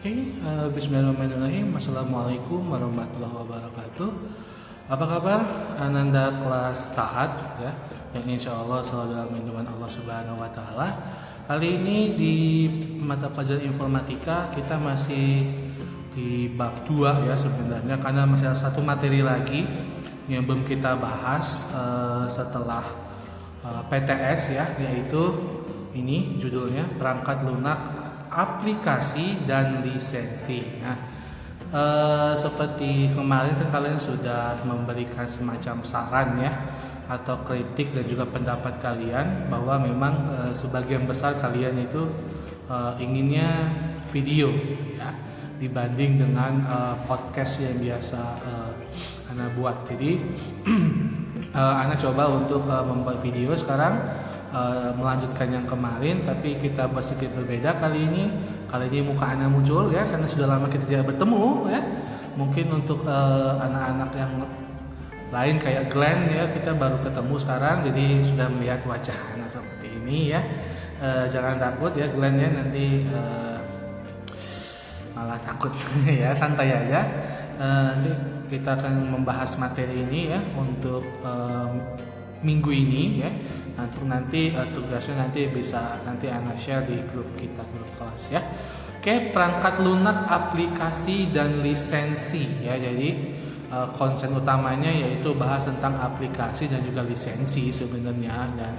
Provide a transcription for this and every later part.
Bismillahirrahmanirrahim. Assalamualaikum warahmatullahi wabarakatuh. Apa kabar Ananda kelas saat ya, yang insya Allah selalu dalam lindungan Allah Subhanahu Wa Taala. Kali ini di mata pelajaran informatika kita masih di bab 2 ya sebenarnya, karena masih ada satu materi lagi yang belum kita bahas setelah PTS ya, yaitu ini judulnya perangkat lunak, aplikasi dan lisensi. Nah, seperti kemarin kan kalian sudah memberikan semacam saran ya, atau kritik dan juga pendapat kalian bahwa memang sebagian besar kalian itu inginnya video ya dibanding dengan podcast yang biasa Ana buat. Jadi Ana coba untuk membuat video sekarang, melanjutkan yang kemarin, tapi kita sedikit berbeda kali ini. Kali ini muka Ana muncul ya, karena sudah lama kita tidak bertemu ya. Mungkin untuk anak-anak yang lain kayak Glenn ya, kita baru ketemu sekarang, jadi sudah melihat wajah Ana seperti ini ya. Jangan takut ya Glenn ya, nanti malah takut ya, santai aja. Nanti kita akan membahas materi ini ya untuk minggu ini ya. Nanti tugasnya nanti bisa Ana share di grup kita, grup kelas ya. Oke, perangkat lunak, aplikasi dan lisensi ya. Jadi konsen utamanya yaitu bahas tentang aplikasi dan juga lisensi sebenarnya, dan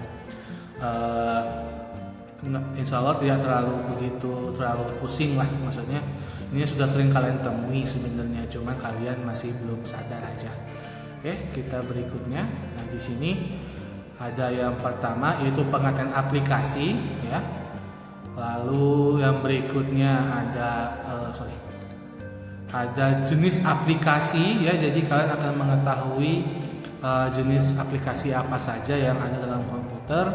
insya Allah tidak terlalu pusing lah, maksudnya ini sudah sering kalian temui sebenarnya, cuma kalian masih belum sadar aja. Oke, kita berikutnya. Nah, di sini ada yang pertama yaitu pengertian aplikasi ya. Lalu yang berikutnya ada jenis aplikasi ya. Jadi kalian akan mengetahui jenis aplikasi apa saja yang ada dalam komputer.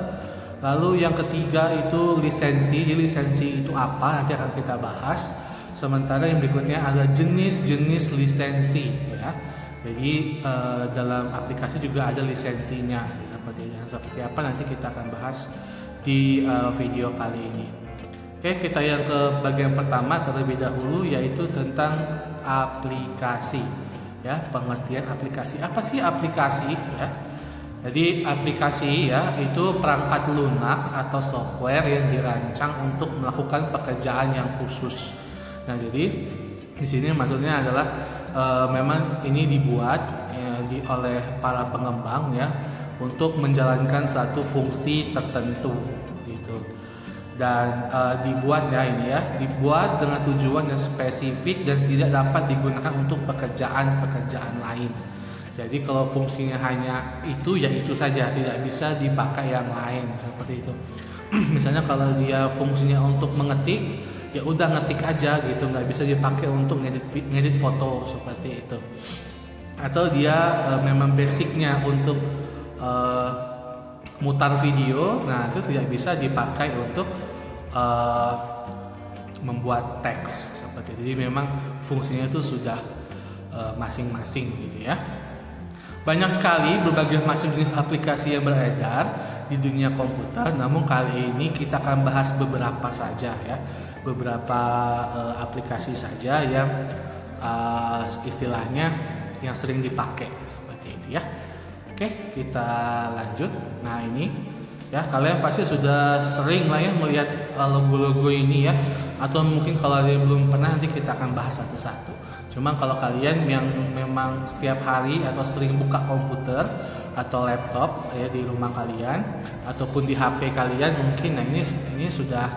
Lalu yang ketiga itu lisensi. Jadi lisensi itu apa, nanti akan kita bahas. Sementara yang berikutnya ada jenis-jenis lisensi ya. Jadi dalam aplikasi juga ada lisensinya. Seperti apa nanti kita akan bahas di video kali ini. Oke, kita yang ke bagian pertama terlebih dahulu, yaitu tentang aplikasi ya. Pengertian aplikasi, apa sih aplikasi ya? Jadi aplikasi ya itu perangkat lunak atau software yang dirancang untuk melakukan pekerjaan yang khusus. Nah, jadi di sini maksudnya adalah memang ini dibuat oleh para pengembang ya, untuk menjalankan satu fungsi tertentu gitu. Dan dibuatnya ini ya, dibuat dengan tujuan yang spesifik dan tidak dapat digunakan untuk pekerjaan-pekerjaan lain. Jadi kalau fungsinya hanya itu ya itu saja, tidak bisa dipakai yang lain seperti itu. Misalnya kalau dia fungsinya untuk mengetik, ya udah ngetik aja gitu, nggak bisa dipakai untuk ngedit foto seperti itu. Atau dia memang basicnya untuk mutar video, nah itu tidak bisa dipakai untuk membuat teks seperti itu. Jadi memang fungsinya itu sudah masing-masing gitu ya. Banyak sekali berbagai macam jenis aplikasi yang beredar di dunia komputer, namun kali ini kita akan bahas beberapa saja ya, beberapa aplikasi saja yang istilahnya yang sering dipakai seperti itu ya. Oke, kita lanjut. Nah, ini ya, kalian pasti sudah sering lah ya melihat logo-logo ini ya, atau mungkin kalau ada yang belum pernah, nanti kita akan bahas satu-satu. Cuma kalau kalian yang memang setiap hari atau sering buka komputer atau laptop ya di rumah kalian ataupun di HP kalian, mungkin nah ini sudah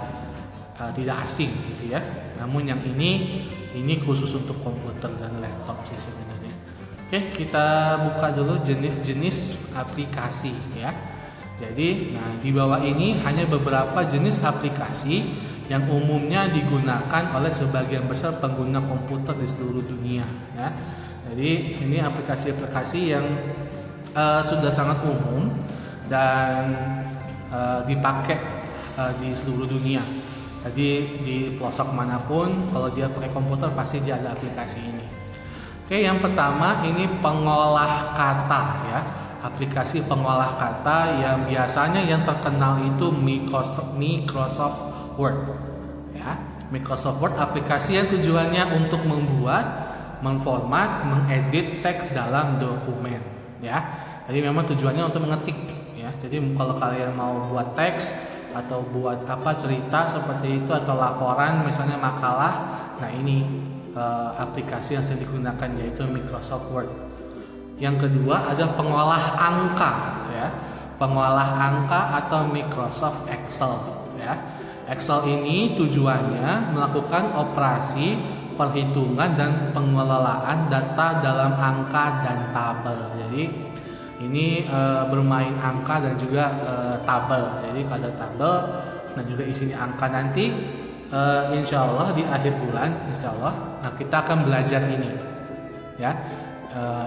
tidak asing gitu ya. Namun yang ini khusus untuk komputer dan laptop sih sebenarnya. Oke, kita buka dulu jenis-jenis aplikasi ya. Jadi, nah di bawah ini hanya beberapa jenis aplikasi yang umumnya digunakan oleh sebagian besar pengguna komputer di seluruh dunia ya. Jadi, ini aplikasi-aplikasi yang sudah sangat umum dan dipakai di seluruh dunia. Jadi di pelosok manapun kalau dia pakai komputer pasti dia ada aplikasi ini. Oke, yang pertama ini pengolah kata ya. Aplikasi pengolah kata yang biasanya yang terkenal itu Microsoft Word ya. Microsoft Word aplikasi yang tujuannya untuk membuat, memformat, mengedit teks dalam dokumen, ya. Jadi memang tujuannya untuk mengetik, ya. Jadi kalau kalian mau buat teks atau buat cerita seperti itu atau laporan, misalnya makalah, nah ini aplikasi yang sering digunakan yaitu Microsoft Word. Yang kedua ada pengolah angka, ya. Pengolah angka atau Microsoft Excel, ya. Excel ini tujuannya melakukan operasi perhitungan dan pengelolaan data dalam angka dan tabel. Jadi ini bermain angka dan juga tabel. Jadi ada tabel dan juga isinya angka. Nanti insya Allah di akhir bulan, insya Allah kita akan belajar ini, ya.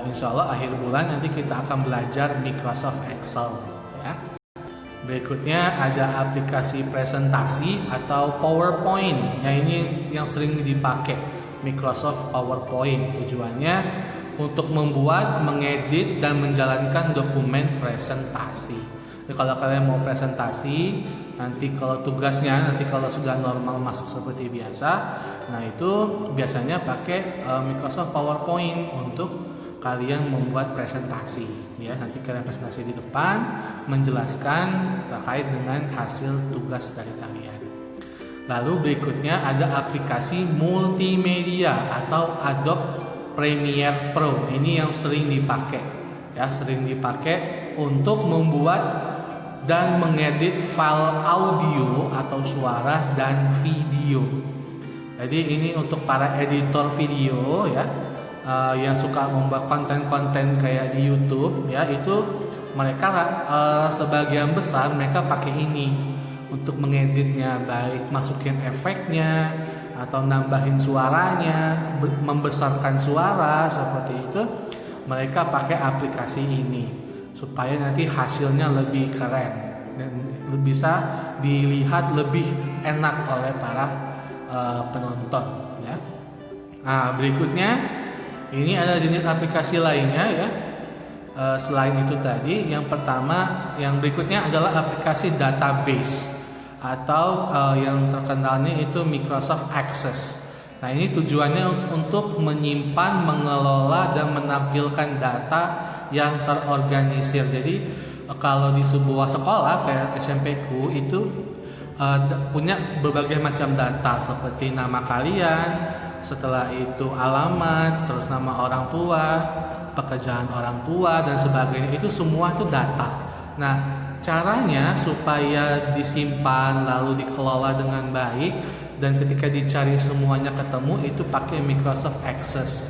Insya Allah akhir bulan nanti kita akan belajar Microsoft Excel, ya. Berikutnya ada aplikasi presentasi atau PowerPoint. Yang ini yang sering dipakai, Microsoft PowerPoint. Tujuannya untuk membuat, mengedit, dan menjalankan dokumen presentasi. Jadi kalau kalian mau presentasi, nanti kalau tugasnya, nanti kalau sudah normal masuk seperti biasa, nah itu biasanya pakai Microsoft PowerPoint untuk kalian membuat presentasi, ya. Nanti kalian presentasi di depan menjelaskan terkait dengan hasil tugas dari kalian. Lalu berikutnya ada aplikasi multimedia atau Adobe Premiere Pro. Ini yang sering dipakai, ya, sering dipakai untuk membuat dan mengedit file audio atau suara dan video. Jadi ini untuk para editor video, ya, yang suka membuat konten-konten kayak di YouTube, ya, itu mereka sebagian besar mereka pakai ini untuk mengeditnya, baik masukin efeknya atau nambahin suaranya, membesarkan suara seperti itu. Mereka pakai aplikasi ini supaya nanti hasilnya lebih keren dan bisa dilihat lebih enak oleh para penonton, ya. Nah, berikutnya ini ada jenis aplikasi lainnya, ya. Selain itu tadi, yang pertama, yang berikutnya adalah aplikasi database atau yang terkenalnya itu Microsoft Access. Nah, ini tujuannya untuk menyimpan, mengelola, dan menampilkan data yang terorganisir. Jadi kalau di sebuah sekolah kayak SMP-ku itu punya berbagai macam data seperti nama kalian, setelah itu alamat, terus nama orang tua, pekerjaan orang tua, dan sebagainya. Itu semua itu data. Nah, caranya supaya disimpan lalu dikelola dengan baik dan ketika dicari semuanya ketemu itu pakai Microsoft Access.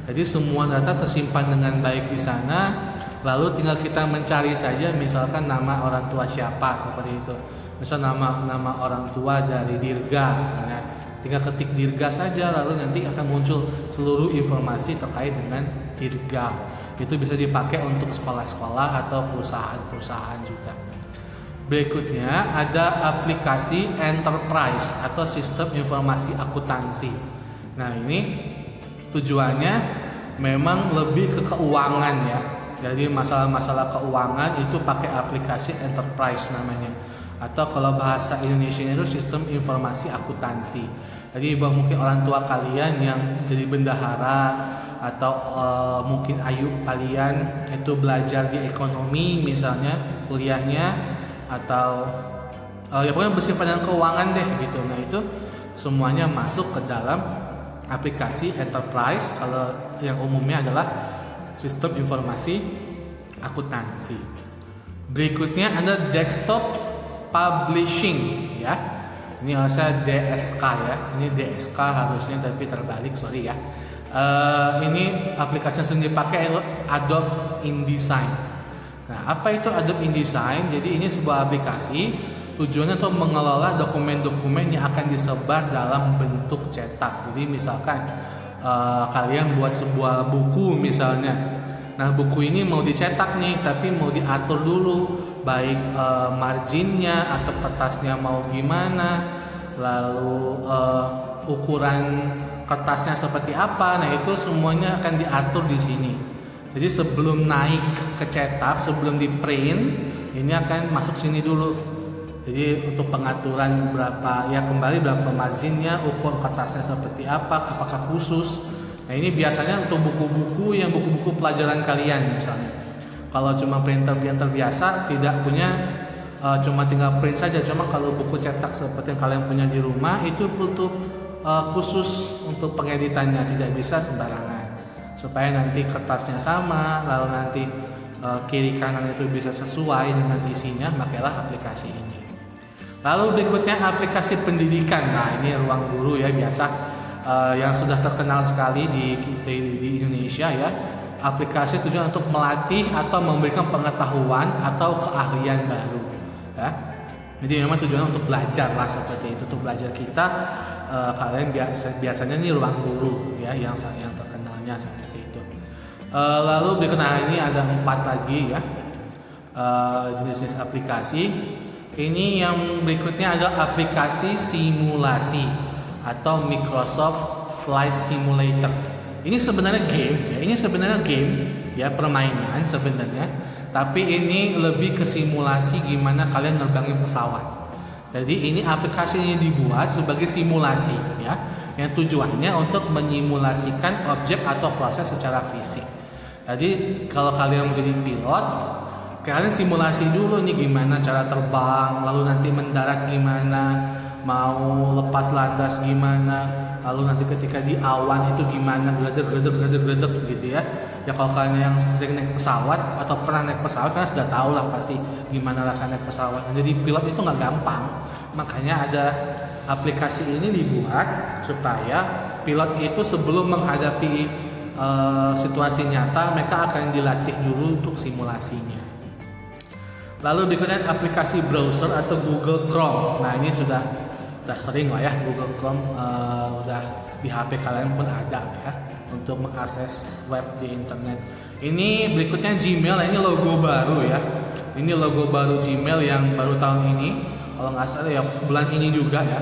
Jadi semua data tersimpan dengan baik di sana, lalu tinggal kita mencari saja, misalkan nama orang tua siapa seperti itu. Misal nama orang tua dari Dirga, ya. Tinggal ketik Dirga saja, lalu nanti akan muncul seluruh informasi terkait dengan Dirga. Itu bisa dipakai untuk sekolah-sekolah atau perusahaan-perusahaan juga. Berikutnya ada aplikasi Enterprise atau sistem informasi akuntansi. Nah, ini tujuannya memang lebih ke keuangan, ya. Jadi masalah-masalah keuangan itu pakai aplikasi Enterprise namanya. Atau kalau bahasa Indonesia itu sistem informasi akuntansi. Jadi mungkin orang tua kalian yang jadi bendahara atau mungkin ayu kalian itu belajar di ekonomi misalnya kuliahnya, atau ya pokoknya bersifat dengan keuangan deh gitu. Nah, itu semuanya masuk ke dalam aplikasi Enterprise. Kalau yang umumnya adalah sistem informasi akuntansi. Berikutnya ada desktop publishing, ya. Ini harusnya DSK, ya. Ini DSK harusnya, tapi terbalik, sorry ya. Ini aplikasi yang sering dipakai Adobe InDesign. Nah, apa itu Adobe InDesign? Jadi ini sebuah aplikasi tujuannya untuk mengelola dokumen-dokumen yang akan disebar dalam bentuk cetak. Jadi misalkan kalian buat sebuah buku misalnya. Nah, buku ini mau dicetak nih, tapi mau diatur dulu, baik marginnya atau kertasnya mau gimana, lalu ukuran kertasnya seperti apa. Nah, itu semuanya akan diatur di sini. Jadi sebelum naik ke cetak, sebelum di print, ini akan masuk sini dulu. Jadi untuk pengaturan berapa ya kembali berapa marginnya, ukur kertasnya seperti apa, apakah khusus. Nah ini biasanya untuk buku-buku pelajaran kalian misalnya. Kalau cuma printer biasa tidak punya cuma tinggal print saja. Cuma kalau buku cetak seperti yang kalian punya di rumah itu butuh khusus untuk pengeditannya, tidak bisa sembarangan. Supaya nanti kertasnya sama, lalu nanti kiri kanan itu bisa sesuai dengan isinya, makailah aplikasi ini. Lalu berikutnya aplikasi pendidikan. Nah ini Ruang Guru ya, biasa yang sudah terkenal sekali di Indonesia ya. Aplikasi tujuan untuk melatih atau memberikan pengetahuan atau keahlian baru ya. Jadi memang tujuan untuk belajar lah seperti itu, untuk belajar kita. Kalian biasanya ini Ruang Guru ya yang terkenalnya seperti itu. Lalu berikutnya ini ada 4 lagi ya jenis aplikasi. Ini yang berikutnya adalah aplikasi simulasi atau Microsoft Flight Simulator. Ini sebenarnya game ya, permainan sebenarnya, tapi ini lebih ke simulasi gimana kalian nerbangin pesawat. Jadi ini aplikasi ini dibuat sebagai simulasi ya, yang tujuannya untuk menyimulasikan objek atau proses secara fisik. Jadi kalau kalian menjadi pilot, kalian simulasi dulu nih gimana cara terbang, lalu nanti mendarat gimana, mau lepas landas gimana, lalu nanti ketika di awan itu gimana, gredeg gitu ya. Ya kalau kalian yang sering naik pesawat atau pernah naik pesawat kan sudah tahu lah pasti gimana rasanya naik pesawat. Jadi pilot itu nggak gampang, makanya ada aplikasi ini dibuat supaya pilot itu sebelum menghadapi situasi nyata mereka akan dilatih dulu untuk simulasinya. Lalu berikutnya aplikasi browser atau Google Chrome. Nah ini sudah sering lah ya, Google Chrome udah di HP kalian pun ada ya untuk mengakses web di internet. Ini berikutnya Gmail. Ini logo baru ya. Ini logo baru Gmail yang baru tahun ini. Kalau nggak salah ya bulan ini juga ya.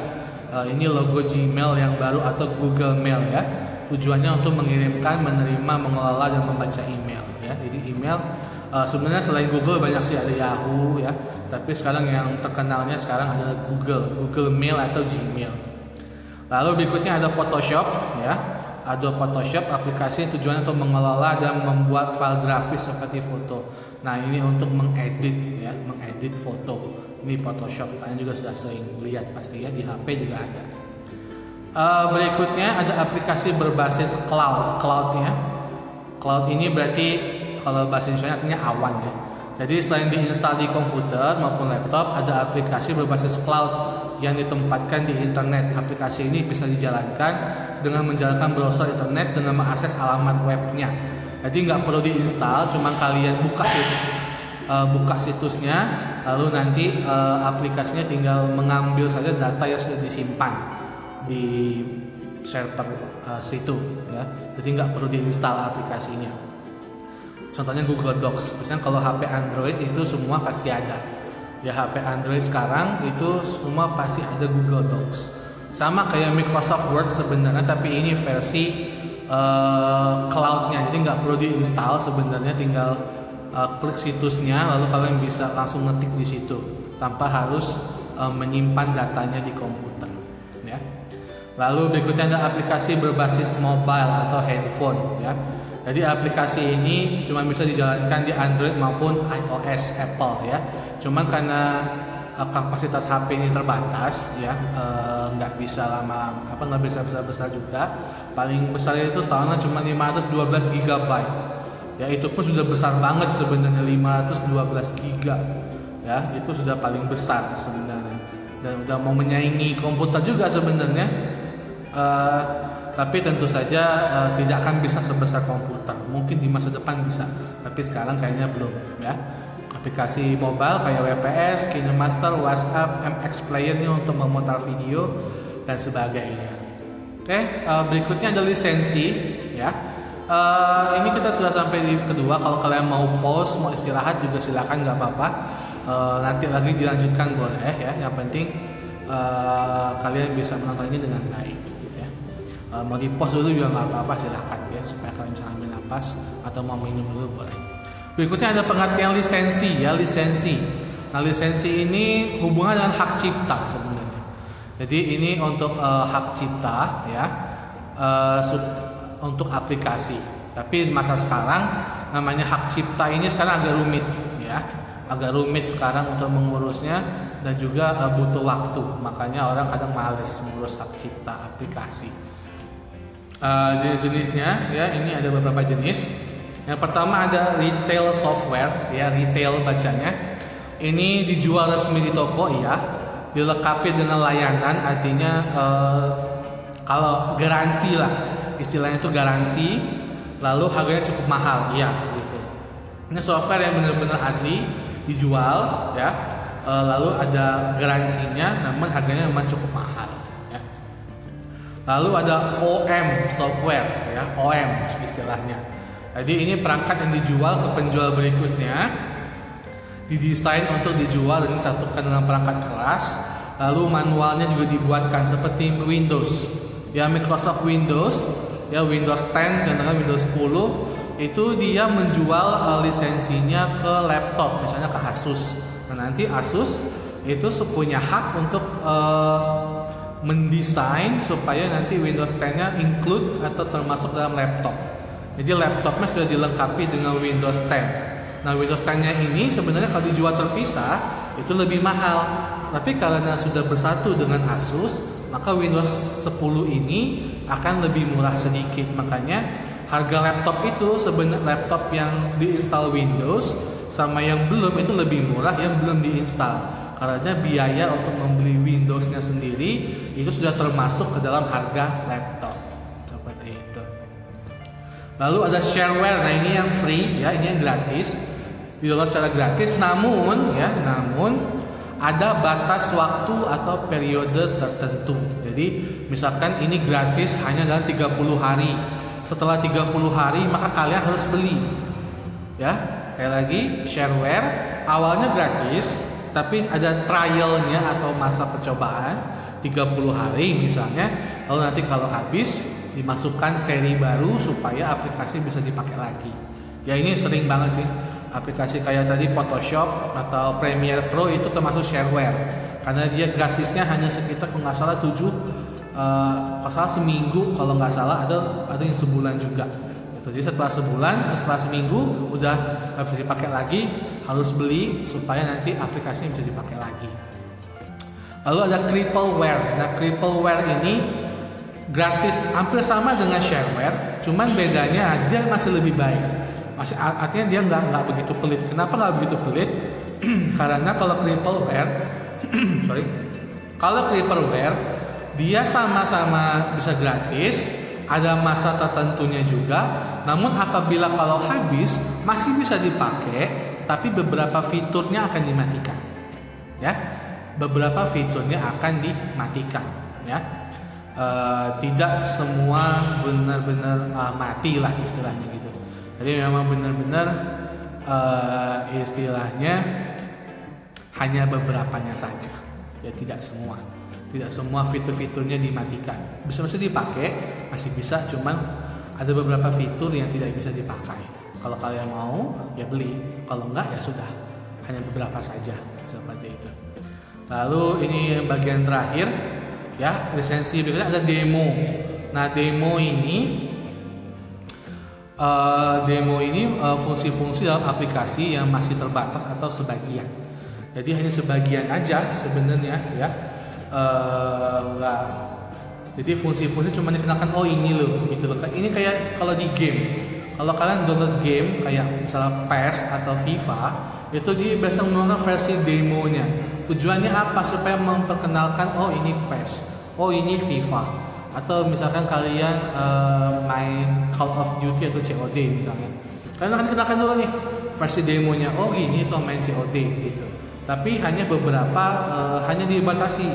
Ini logo Gmail yang baru atau Google Mail ya. Tujuannya untuk mengirimkan, menerima, mengelola dan membaca email ya. Jadi email sebenarnya selain Google banyak sih, ada Yahoo ya, tapi sekarang yang terkenalnya sekarang adalah Google Mail atau Gmail. Lalu berikutnya ada Photoshop ya. Ada Photoshop, aplikasi tujuannya untuk mengelola dan membuat file grafis seperti foto. Nah ini untuk mengedit ya, mengedit foto. Ini Photoshop, kalian juga sudah sering lihat pasti ya, di HP juga ada. Berikutnya ada aplikasi berbasis cloud-nya. Cloud ini berarti kalau bahasa Indonesia artinya awan ya. Jadi selain diinstal di komputer maupun laptop, ada aplikasi berbasis cloud yang ditempatkan di internet. Aplikasi ini bisa dijalankan dengan menjalankan browser internet dengan mengakses alamat webnya. Jadi nggak perlu diinstal, cuma kalian buka situsnya, lalu nanti aplikasinya tinggal mengambil saja data yang sudah disimpan di server situ ya. Jadi nggak perlu diinstal aplikasinya. Contohnya Google Docs. Misalnya kalau HP Android itu semua pasti ada. Ya HP Android sekarang itu semua pasti ada Google Docs. Sama kayak Microsoft Word sebenarnya, tapi ini versi cloud-nya. Jadi nggak perlu diinstal sebenarnya, tinggal klik situsnya lalu kalian bisa langsung ngetik di situ tanpa harus menyimpan datanya di komputer ya. Lalu berikutnya ada aplikasi berbasis mobile atau handphone ya. Jadi aplikasi ini cuma bisa dijalankan di Android maupun iOS Apple ya. Cuman karena kapasitas HP ini terbatas ya, nggak bisa nggak bisa besar juga. Paling besar itu setahunnya cuma 512 GB. Ya itu pun sudah besar banget sebenarnya, 512 GB. Ya itu sudah paling besar sebenarnya. Dan udah mau menyaingi komputer juga sebenarnya. Tapi tentu saja tidak akan bisa sebesar komputer. Mungkin di masa depan bisa, tapi sekarang kayaknya belum ya. Aplikasi mobile kayak WPS, KineMaster, WhatsApp, MX Player ini untuk memutar video dan sebagainya. Oke, berikutnya ada lisensi ya. Ini kita sudah sampai di kedua. Kalau kalian mau pause, mau istirahat juga silakan, nggak apa-apa. Nanti lagi dilanjutkan boleh ya. Yang penting kalian bisa menonton ini dengan baik. Mau di pause dulu juga nggak apa-apa, silakan ya, supaya kalian bisa ambil napas atau mau minum dulu boleh. Berikutnya ada pengertian lisensi ya. Lisensi Nah, lisensi ini hubungan dengan hak cipta sebenarnya. Jadi ini untuk hak cipta ya, untuk aplikasi. Tapi masa sekarang namanya hak cipta ini sekarang agak rumit ya, agak rumit sekarang untuk mengurusnya dan juga butuh waktu. Makanya orang kadang males mengurus hak cipta aplikasi. Jenis-jenisnya ya, ini ada beberapa jenis. Yang pertama ada retail software ya, retail bacanya. Ini dijual resmi di toko ya, dilengkapi dengan layanan, artinya kalau garansi lah, istilahnya itu garansi, lalu harganya cukup mahal ya gitu. Ini software yang benar-benar asli dijual ya, lalu ada garansinya, namun harganya memang cukup mahal ya. Lalu ada OM software ya, OM istilahnya. Jadi ini perangkat yang dijual ke penjual berikutnya, didesain untuk dijual dan disatukan dengan perangkat keras. Lalu manualnya juga dibuatkan seperti Windows ya, Microsoft Windows ya, Windows 10 dan Windows 10 itu dia menjual lisensinya ke laptop, misalnya ke Asus. Nah, nanti Asus itu punya hak untuk mendesain supaya nanti Windows 10-nya include atau termasuk dalam laptop. Jadi laptopnya sudah dilengkapi dengan Windows 10. Nah, Windows 10-nya ini sebenarnya kalau dijual terpisah itu lebih mahal. Tapi karena sudah bersatu dengan Asus, maka Windows 10 ini akan lebih murah sedikit. Makanya harga laptop itu sebenarnya laptop yang diinstal Windows sama yang belum itu lebih murah yang belum diinstal. Karena biaya untuk membeli Windows-nya sendiri itu sudah termasuk ke dalam harga laptop. Seperti itu. Lalu ada shareware. Nah, ini yang free ya, ini yang gratis. Didownload secara gratis, namun ada batas waktu atau periode tertentu. Jadi misalkan ini gratis hanya dalam 30 hari. Setelah 30 hari maka kalian harus beli. Ya, kayak lagi shareware awalnya gratis, tapi ada trialnya atau masa percobaan 30 hari misalnya. Lalu nanti kalau habis dimasukkan seri baru supaya aplikasi bisa dipakai lagi. Ya, ini sering banget sih. Aplikasi kayak tadi Photoshop atau Premiere Pro itu termasuk shareware karena dia gratisnya hanya sekitar kalau nggak salah 7 kalau salah seminggu, kalau nggak salah ada yang sebulan juga gitu. Jadi setelah sebulan atau setelah seminggu udah nggak bisa dipakai lagi, harus beli supaya nanti aplikasinya bisa dipakai lagi. Lalu ada crippleware. Nah, crippleware ini gratis, hampir sama dengan shareware, cuman bedanya dia masih lebih baik. Masih artinya dia nggak begitu pelit. Kenapa nggak begitu pelit? Karena kalau crippleware dia sama-sama bisa gratis, ada masa tertentunya juga. Namun apabila kalau habis masih bisa dipakai, tapi beberapa fiturnya akan dimatikan. Ya, beberapa fiturnya akan dimatikan. Ya, tidak semua benar-benar mati lah istilahnya gitu. Jadi memang benar-benar istilahnya hanya beberapanya saja, ya tidak semua fitur-fiturnya dimatikan. Bisa dipakai, masih bisa, cuman ada beberapa fitur yang tidak bisa dipakai. Kalau kalian mau ya beli, kalau enggak ya sudah, hanya beberapa saja seperti itu. Lalu ini bagian terakhir ya, lisensi berikutnya ada demo. Nah, demo ini fungsi-fungsi dalam aplikasi yang masih terbatas atau sebagian. Jadi hanya sebagian aja sebenarnya ya. Jadi fungsi-fungsi cuma dikenalkan, oh ini loh gitu loh. Ini kayak kalau di game. Kalau kalian download game kayak misalnya PES atau FIFA, itu dia biasa mengeluarkan versi demonya. Tujuannya apa? Supaya memperkenalkan, oh ini PES, oh ini FIFA. Atau misalkan kalian main Call of Duty atau COD misalnya, kalian akan kenalkan dulu nih versi demonya, oh gini tuh main COD gitu. Tapi hanya beberapa, hanya dibatasi.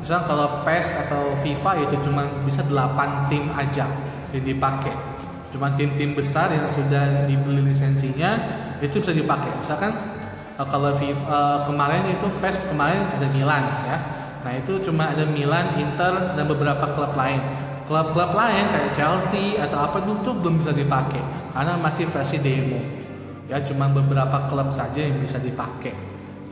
Misalnya kalau PES atau FIFA itu cuma bisa 8 tim aja yang dipakai. Cuma tim-tim besar yang sudah dibeli lisensinya itu bisa dipakai. Misalkan kalau FIFA, kemarin itu PES kemarin ada Milan ya. Nah, itu cuma ada Milan, Inter, dan beberapa klub lain. Klub-klub lain kayak Chelsea atau apa itu belum bisa dipakai karena masih versi demo. Ya, cuma beberapa klub saja yang bisa dipakai.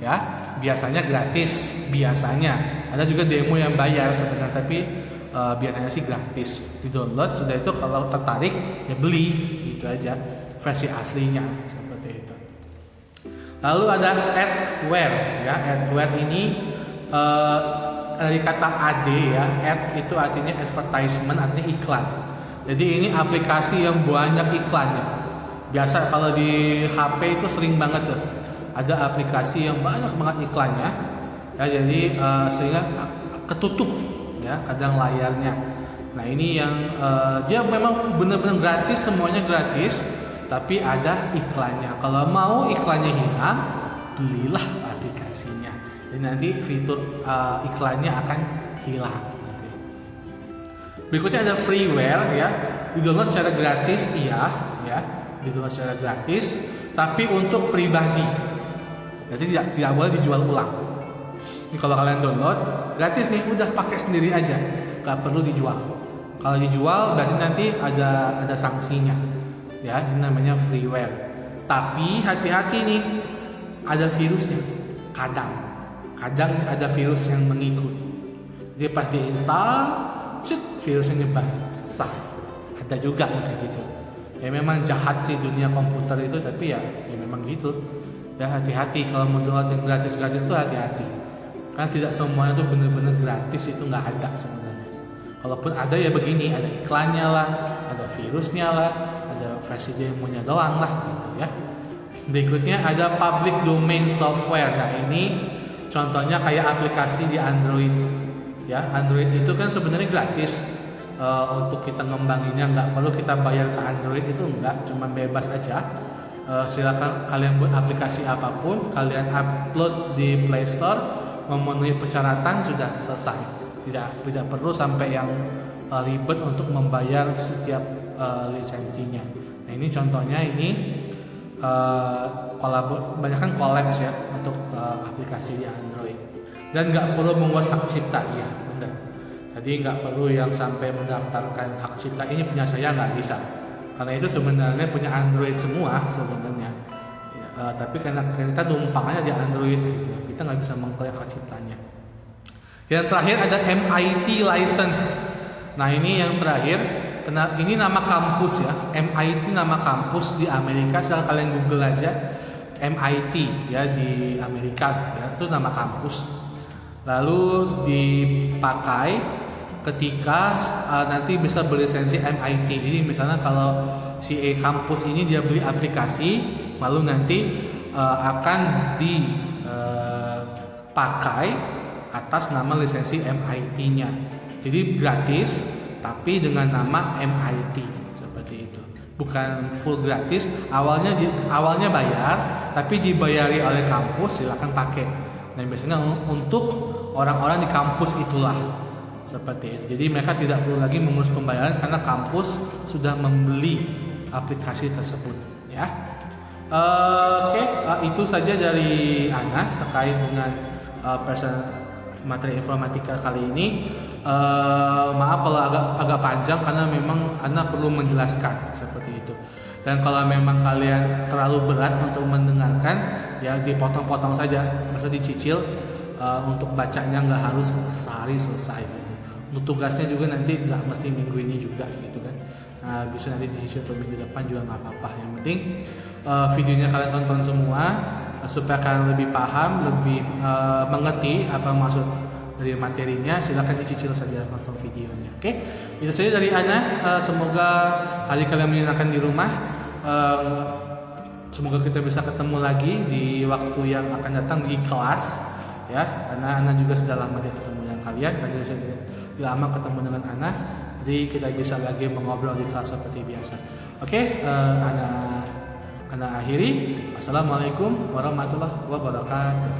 ya. Biasanya gratis, biasanya. Ada juga demo yang bayar sebenarnya, tapi biasanya sih gratis. Di-download, sudah itu kalau tertarik ya beli, gitu aja. Versi aslinya seperti itu. Lalu ada adware ya. Adware ini dari kata ad ya. Ad itu artinya advertisement, artinya iklan. Jadi ini aplikasi yang banyak iklannya. Biasa kalau di HP itu sering banget tuh. Ada aplikasi yang banyak banget iklannya. Ya, jadi sehingga ketutup ya kadang layarnya. Nah, ini yang dia memang benar-benar gratis, semuanya gratis, tapi ada iklannya. Kalau mau iklannya hilang, belilah aplikasinya. Jadi nanti fitur iklannya akan hilang. Berikutnya ada freeware ya, di-download secara gratis ya, di-download secara gratis, tapi untuk pribadi. Jadi tidak boleh dijual ulang. Ini kalau kalian download gratis nih, udah pakai sendiri aja, nggak perlu dijual. Kalau dijual berarti nanti ada sanksinya. Ya, ini namanya freeware. Tapi hati-hati nih, ada virusnya. Kadang ada virus yang mengikut. Dia pas diinstal, virusnya nyebar, selesai. Ada juga yang kayak gitu. Ya memang jahat sih dunia komputer itu, tapi ya memang gitu. Ya hati-hati kalau mau download yang gratis-gratis tuh hati-hati. Kan tidak semuanya tuh bener-bener gratis, itu nggak ada sebenarnya. Kalaupun ada ya begini, ada iklannya lah, ada virusnya lah, ada versi demonya doang lah gitu ya. Berikutnya ada public domain software. Nah ini contohnya kayak aplikasi di Android. Ya, Android itu kan sebenarnya gratis. Untuk kita ngembanginnya nggak perlu kita bayar ke Android, itu nggak, cuma bebas aja. Silakan kalian buat aplikasi apapun, kalian upload di Play Store, memenuhi persyaratan, sudah selesai. Tidak perlu sampai yang ribet untuk membayar setiap lisensinya. Nah ini contohnya, ini banyak kan collabs ya untuk aplikasi di Android, dan nggak perlu menguas hak cipta, ya benar. Jadi nggak perlu yang sampai mendaftarkan hak cipta ini punya saya, nggak bisa. Karena itu sebenarnya punya Android semua sebenarnya. Tapi karena kita numpangnya di Android gitu, kita nggak bisa mengklaim hak ciptanya. Yang terakhir ada MIT license. Nah ini yang terakhir, ini nama kampus ya. MIT nama kampus di Amerika. Silahkan kalian Google aja MIT ya di Amerika ya, itu nama kampus. Lalu dipakai ketika nanti bisa berlisensi MIT. Jadi misalnya kalau si kampus ini dia beli aplikasi, lalu nanti akan dipakai atas nama lisensi MIT-nya. Jadi gratis, tapi dengan nama MIT seperti itu. Bukan full gratis. Awalnya bayar, tapi dibayari oleh kampus, silakan pakai. Nah biasanya untuk orang-orang di kampus itulah. Seperti itu. Jadi mereka tidak perlu lagi mengurus pembayaran karena kampus sudah membeli aplikasi tersebut ya. Oke, itu saja dari Ana terkait dengan materi informatika kali ini. Maaf kalau agak panjang karena memang Ana perlu menjelaskan seperti itu. Dan kalau memang kalian terlalu berat untuk mendengarkan, ya dipotong-potong saja, maksudnya dicicil. Untuk bacanya nggak harus sehari selesai gitu. Untuk tugasnya juga nanti nggak mesti minggu ini juga gitu kan. Nah, bisa nanti dicicil ke minggu depan juga nggak apa-apa. Yang penting videonya kalian tonton semua supaya kalian lebih paham, lebih mengerti apa maksud dari materinya. Silakan dicicil saja nonton videonya. Oke, itu saja dari Ana. Semoga hari kalian menyenangkan di rumah. Semoga kita bisa ketemu lagi di waktu yang akan datang di kelas. Ya, karena Ana juga sudah lama tidak ketemu dengan kalian sudah lama ketemu dengan Ana, jadi kita bisa lagi mengobrol di kelas seperti biasa. Oke, Ana akhiri. Assalamualaikum warahmatullahi wabarakatuh.